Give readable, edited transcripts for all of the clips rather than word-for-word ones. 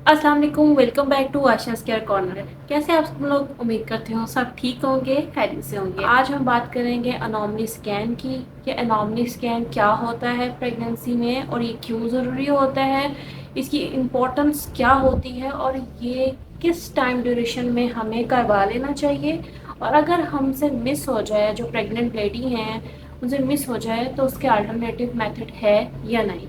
अस्सलाम वालेकुम, welcome back to Asha's care corner. कैसे आप सब लोग? उम्मीद करते हो सब ठीक होंगे, खैरियत से होंगे। आज हम बात करेंगे अनोमली स्कैन की कि अनोमली स्कैन क्या होता है प्रेगनेंसी में और ये क्यों ज़रूरी होता है, इसकी इम्पोर्टेंस क्या होती है और ये किस टाइम ड्यूरेशन में हमें करवा लेना चाहिए, और अगर हमसे मिस हो जाए, जो प्रेग्नेंट लेडी हैं उनसे मिस हो जाए, तो उसके अल्टरनेटिव मेथड है या नहीं।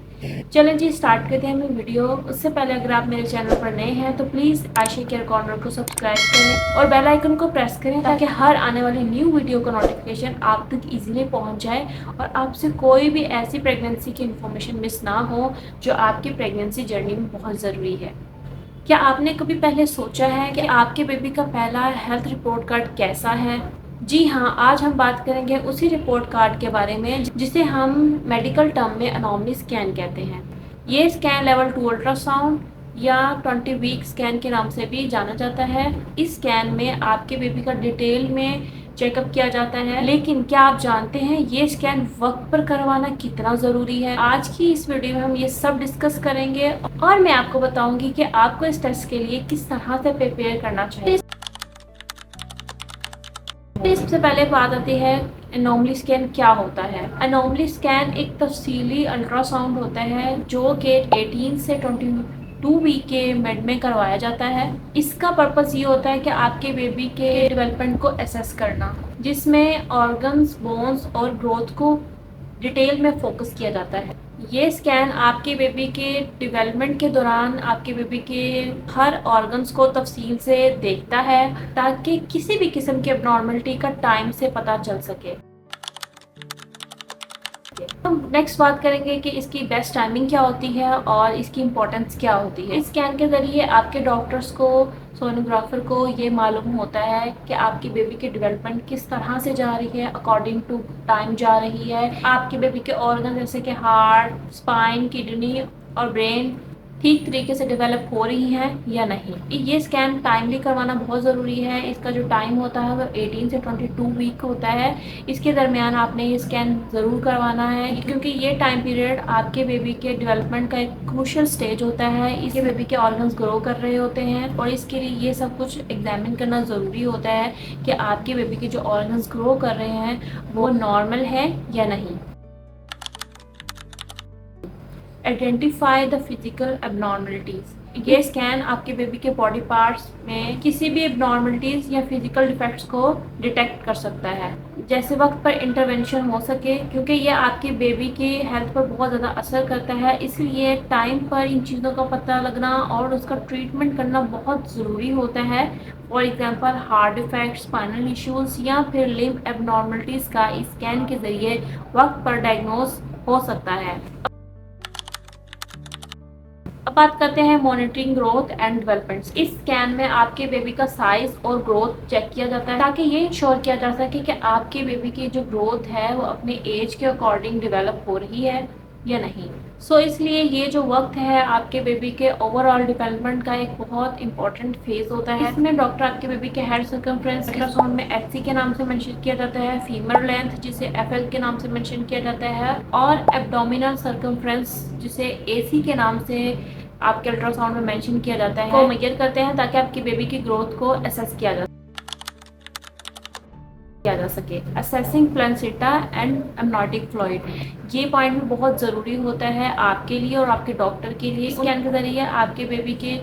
चलें जी, स्टार्ट करते हैं हमें वीडियो। उससे पहले अगर आप मेरे चैनल पर नए हैं तो प्लीज़ आयशा केयर कॉर्नर को सब्सक्राइब करें और बेल आइकन को प्रेस करें ताकि हर आने वाली न्यू वीडियो का नोटिफिकेशन आप तक इजीली पहुंच जाए और आपसे कोई भी ऐसी प्रेगनेंसी की इन्फॉर्मेशन मिस ना हो जो आपकी प्रेगनेंसी जर्नी में बहुत ज़रूरी है। क्या आपने कभी पहले सोचा है कि आपके बेबी का पहला हेल्थ रिपोर्ट कार्ड कैसा है? जी हाँ, आज हम बात करेंगे उसी रिपोर्ट कार्ड के बारे में जिसे हम मेडिकल टर्म में अनोमली स्कैन कहते हैं। ये स्कैन लेवल 2 अल्ट्रासाउंड या 20 वीक स्कैन के नाम से भी जाना जाता है। इस स्कैन में आपके बेबी का डिटेल में चेकअप किया जाता है। लेकिन क्या आप जानते हैं ये स्कैन वक्त पर करवाना कितना ज़रूरी है? आज की इस वीडियो में हम ये सब डिस्कस करेंगे और मैं आपको बताऊंगी कि आपको इस टेस्ट के लिए किस तरह से प्रिपेयर करना चाहिए। सबसे पहले बात आती है एनोमली स्कैन क्या होता है। एनोमली स्कैन एक तफसीली अल्ट्रासाउंड होता है जो कि 18 से 22 वीक के मिड में करवाया जाता है। इसका पर्पस ये होता है कि आपके बेबी के डेवलपमेंट को असेस करना, जिसमें ऑर्गन्स, बोन्स और ग्रोथ को डिटेल में फोकस किया जाता है। ये स्कैन आपके बेबी के डेवलपमेंट के दौरान आपके बेबी के हर ऑर्गन्स को तफसील से देखता है ताकि किसी भी किस्म की एबनॉर्मलिटी का टाइम से पता चल सके। हम नेक्स्ट बात करेंगे कि इसकी बेस्ट टाइमिंग क्या होती है और इसकी इम्पोर्टेंस क्या होती है। इस स्कैन के ज़रिए आपके डॉक्टर्स को, सोनोग्राफर को ये मालूम होता है कि आपकी बेबी की डेवलपमेंट किस तरह से जा रही है, अकॉर्डिंग टू टाइम जा रही है। आपके बेबी के ऑर्गन जैसे कि हार्ट, स्पाइन, किडनी और ब्रेन ठीक तरीके से डेवलप हो रही हैं या नहीं। ये स्कैन टाइमली करवाना बहुत ज़रूरी है। इसका जो टाइम होता है वो 18 से 22 वीक होता है। इसके दरमियान आपने ये स्कैन ज़रूर करवाना है क्योंकि ये टाइम पीरियड आपके बेबी के डेवलपमेंट का एक क्रूशियल स्टेज होता है। इसके बेबी के ऑर्गन्स ग्रो कर रहे होते हैं और इसके लिए ये सब कुछ एग्जामिन करना ज़रूरी होता है कि आपके बेबी के जो ऑर्गन्स ग्रो कर रहे हैं वो नॉर्मल है या नहीं। Identify the physical abnormalities. ये स्कैन आपके बेबी के बॉडी पार्ट्स में किसी भी एबनॉर्मलिटीज़ या फिजिकल डिफेक्ट्स को डिटेक्ट कर सकता है, जैसे वक्त पर इंटरवेंशन हो सके, क्योंकि ये आपके बेबी की हेल्थ पर बहुत ज़्यादा असर करता है। इसलिए टाइम पर इन चीज़ों का पता लगना और उसका ट्रीटमेंट करना बहुत ज़रूरी होता है। For example heart defect, spinal issues या फिर लिम्ब एबनॉर्मलिटीज़ का इस स्कैन के ज़रिए वक्त पर डायग्नोज हो सकता है। अब बात करते हैं मॉनिटरिंग ग्रोथ एंड डेवलपमेंट। इस स्कैन में आपके बेबी का साइज और ग्रोथ चेक किया जाता है ताकि ये इंश्योर किया जा सके कि आपके बेबी की जो ग्रोथ है वो अपने एज के अकॉर्डिंग डेवलप हो रही है या नहीं। इसलिए ये जो वक्त है आपके बेबी के ओवरऑल डेवलपमेंट का एक बहुत इंपॉर्टेंट फेज होता है। इसमें डॉक्टर आपके बेबी के हेड सर्कमफ्रेंस अल्ट्रासाउंड में एचसी के नाम से मेंशन किया जाता है, फीमर लेंथ जिसे एफएल के नाम से मेंशन किया जाता है, और एब्डोमिनल सर्कमफ्रेंस जिसे एसी के नाम से आपके अल्ट्रासाउंड में मेंशन किया जाता है, को मेजर करते हैं ताकि आपकी बेबी की ग्रोथ को असेस किया जा सके। Assessing placenta and amniotic fluid, ये पॉइंट भी बहुत ज़रूरी होता है आपके लिए और आपके डॉक्टर के लिए। स्कैन के जरिए आपके बेबी के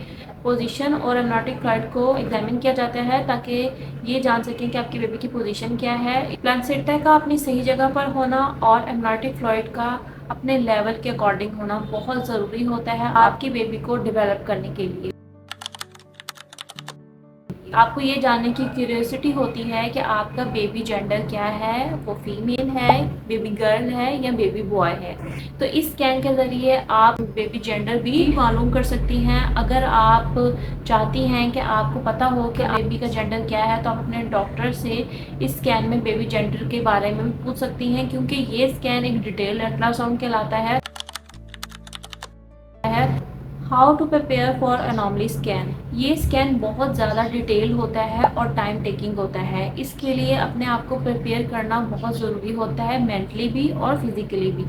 पोजीशन और एमनोटिक फ्लूइड को एग्जामिन किया जाता है ताकि ये जान सकें कि आपकी बेबी की पोजीशन क्या है। प्लासेंटा का अपनी सही जगह पर होना और एमनोटिक फ्लूइड का अपने लेवल के अकॉर्डिंग होना बहुत ज़रूरी होता है आपकी बेबी को डेवलप करने के लिए। आपको ये जानने की क्यूरियोसिटी होती है कि आपका बेबी जेंडर क्या है, वो फीमेल है, बेबी गर्ल है या बेबी बॉय है। तो इस स्कैन के ज़रिए आप बेबी जेंडर भी मालूम कर सकती हैं। अगर आप चाहती हैं कि आपको पता हो कि बेबी का जेंडर क्या है तो आप अपने डॉक्टर से इस स्कैन में बेबी जेंडर के बारे में भी पूछ सकती हैं, क्योंकि ये स्कैन एक डिटेल अल्ट्रासाउंड कहलाता है। How to prepare for anomaly scan. ये स्कैन बहुत ज़्यादा डिटेल होता है और टाइम टेकिंग होता है। इसके लिए अपने आप को प्रिपेयर करना बहुत ज़रूरी होता है, मेंटली भी और फिज़िकली भी।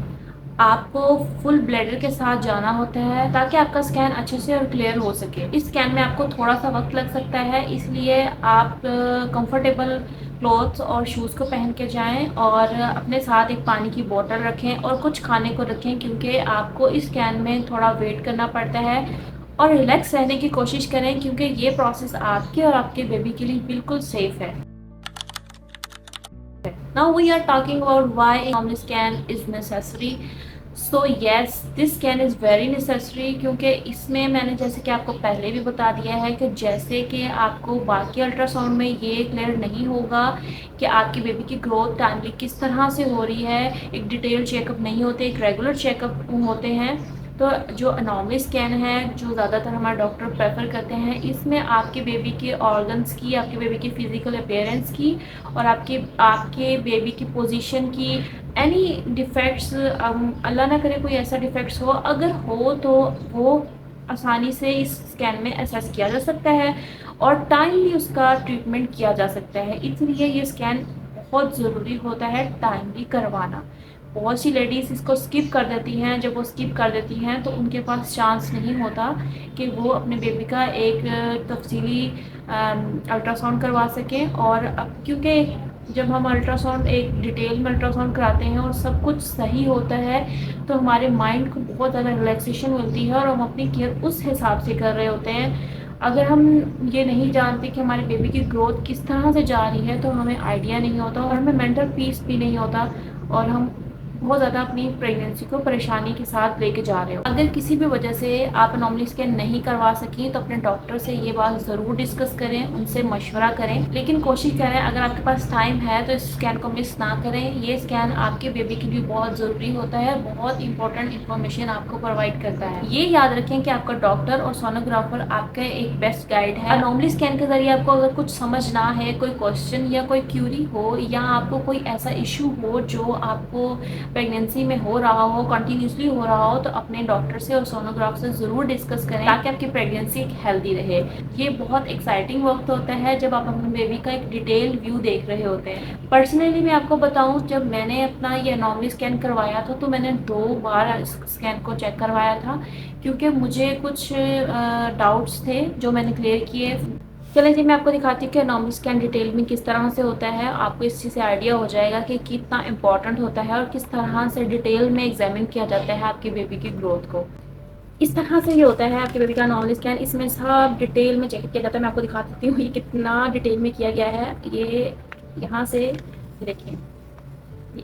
आपको फुल ब्लैडर के साथ जाना होता है ताकि आपका स्कैन अच्छे से और क्लियर हो सके। इस स्कैन में आपको थोड़ा सा वक्त लग सकता है, इसलिए आप कंफर्टेबल क्लॉथ्स और शूज़ को पहन के जाएं और अपने साथ एक पानी की बोतल रखें और कुछ खाने को रखें, क्योंकि आपको इस स्कैन में थोड़ा वेट करना पड़ता है। और रिलैक्स रहने की कोशिश करें, क्योंकि ये प्रोसेस आपके और आपके बेबी के लिए बिल्कुल सेफ है। Now we are talking about why abdominal scan is necessary. So yes, this scan is very necessary, क्योंकि इसमें मैंने जैसे कि आपको पहले भी बता दिया है कि जैसे कि आपको बाकी अल्ट्रासाउंड में ये क्लियर नहीं होगा कि आपकी बेबी की ग्रोथ टाइमली किस तरह से हो रही है, एक डिटेल चेकअप नहीं होते, एक रेगुलर चेकअप होते हैं। तो जो अनोमली स्कैन है, जो ज़्यादातर हमारे डॉक्टर प्रेफर करते हैं, इसमें आपके बेबी के ऑर्गन्स की, आपके बेबी की फिजिकल अपीयरेंस की और आपके बेबी की पोजीशन की, एनी डिफेक्ट्स, अल्लाह ना करे कोई ऐसा डिफेक्ट्स हो, अगर हो तो वो आसानी से इस स्कैन में असेस किया जा सकता है और टाइमली उसका ट्रीटमेंट किया जा सकता है। इसलिए ये स्कैन बहुत ज़रूरी होता है टाइमली करवाना। बहुत सी लेडीज़ इसको स्किप कर देती हैं। जब वो स्किप कर देती हैं तो उनके पास चांस नहीं होता कि वो अपने बेबी का एक तफसीली अल्ट्रासाउंड करवा सकें। और अब क्योंकि जब हम अल्ट्रासाउंड एक डिटेल में अल्ट्रासाउंड कराते हैं और सब कुछ सही होता है, तो हमारे माइंड को बहुत ज़्यादा रिलैक्सेशन मिलती है और हम अपनी केयर उस हिसाब से कर रहे होते हैं। अगर हम ये नहीं जानते कि हमारे बेबी की ग्रोथ किस तरह से जा रही है, तो हमें आइडिया नहीं होता और हमें मेंटल पीस भी नहीं होता और हम बहुत ज़्यादा अपनी प्रेगनेंसी को परेशानी के साथ लेके जा रहे हो। अगर किसी भी वजह से आप एनोमली स्कैन नहीं करवा सकें तो अपने डॉक्टर से ये बात ज़रूर डिस्कस करें, उनसे मशवरा करें। लेकिन कोशिश करें, अगर आपके पास टाइम है तो इस स्कैन को मिस ना करें। ये स्कैन आपके बेबी के लिए बहुत ज़रूरी होता है, बहुत इंपॉर्टेंट इन्फॉर्मेशन आपको प्रोवाइड करता है। ये याद रखें कि आपका डॉक्टर और सोनोग्राफर आपका एक बेस्ट गाइड है। एनोमली स्कैन के जरिए आपको अगर कुछ समझ ना है, कोई क्वेश्चन या कोई क्यूरी हो, या आपको कोई ऐसा इशू हो जो आपको प्रेगनेंसी में हो रहा हो, कंटिन्यूसली हो रहा हो, तो अपने डॉक्टर से और सोनोग्राफ से ज़रूर डिस्कस करें ताकि आपकी प्रेगनेंसी हेल्दी रहे। ये बहुत एक्साइटिंग वक्त होता है जब आप अपने बेबी का एक डिटेल व्यू देख रहे होते हैं। पर्सनली मैं आपको बताऊं, जब मैंने अपना ये एनोमली स्कैन करवाया था तो मैंने 2 बार स्कैन को चेक करवाया था, क्योंकि मुझे कुछ डाउट्स थे जो मैंने क्लियर किए। चलिए जी, मैं आपको दिखाती हूँ कि एनोमली स्कैन डिटेल में किस तरह से होता है। आपको इस चीज़ से आइडिया हो जाएगा कि कितना इम्पॉर्टेंट होता है और किस तरह से डिटेल में एग्जामिन किया जाता है आपके बेबी की ग्रोथ को। इस तरह से ये होता है आपके बेबी का एनोमली स्कैन। इसमें सब डिटेल में चेक किया जाता है। मैं आपको दिखा देती हूँ ये कितना डिटेल में किया गया है। ये यहाँ से देखिए,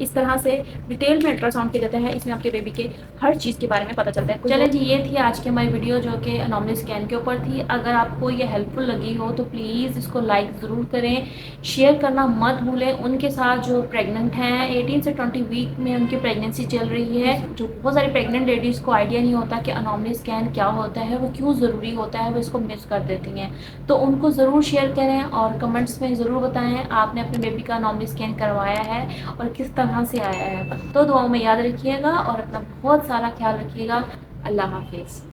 इस तरह से डिटेल में अल्ट्रासाउंड किया जाता है। इसमें आपके बेबी के हर चीज़ के बारे में पता चलता है। चलिए जी, ये थी आज की हमारी वीडियो जो कि एनोमली स्कैन के ऊपर थी। अगर आपको ये हेल्पफुल लगी हो तो प्लीज़ इसको लाइक ज़रूर करें, शेयर करना मत भूलें उनके साथ जो प्रेग्नेंट हैं, 18 से 20 वीक में उनकी प्रेगनेंसी चल रही है। जो बहुत सारी प्रेग्नेंट लेडीज़ को आइडिया नहीं होता कि एनोमली स्कैन क्या होता है, वो क्यों ज़रूरी होता है, वो इसको मिस कर देती हैं। तो उनको ज़रूर शेयर करें और कमेंट्स में ज़रूर बताएं आपने अपने बेबी का एनोमली स्कैन करवाया है और किस तरह से आया है। तो दुआओं में याद रखिएगा और अपना बहुत सारा ख्याल रखिएगा। अल्लाह हाफिज़।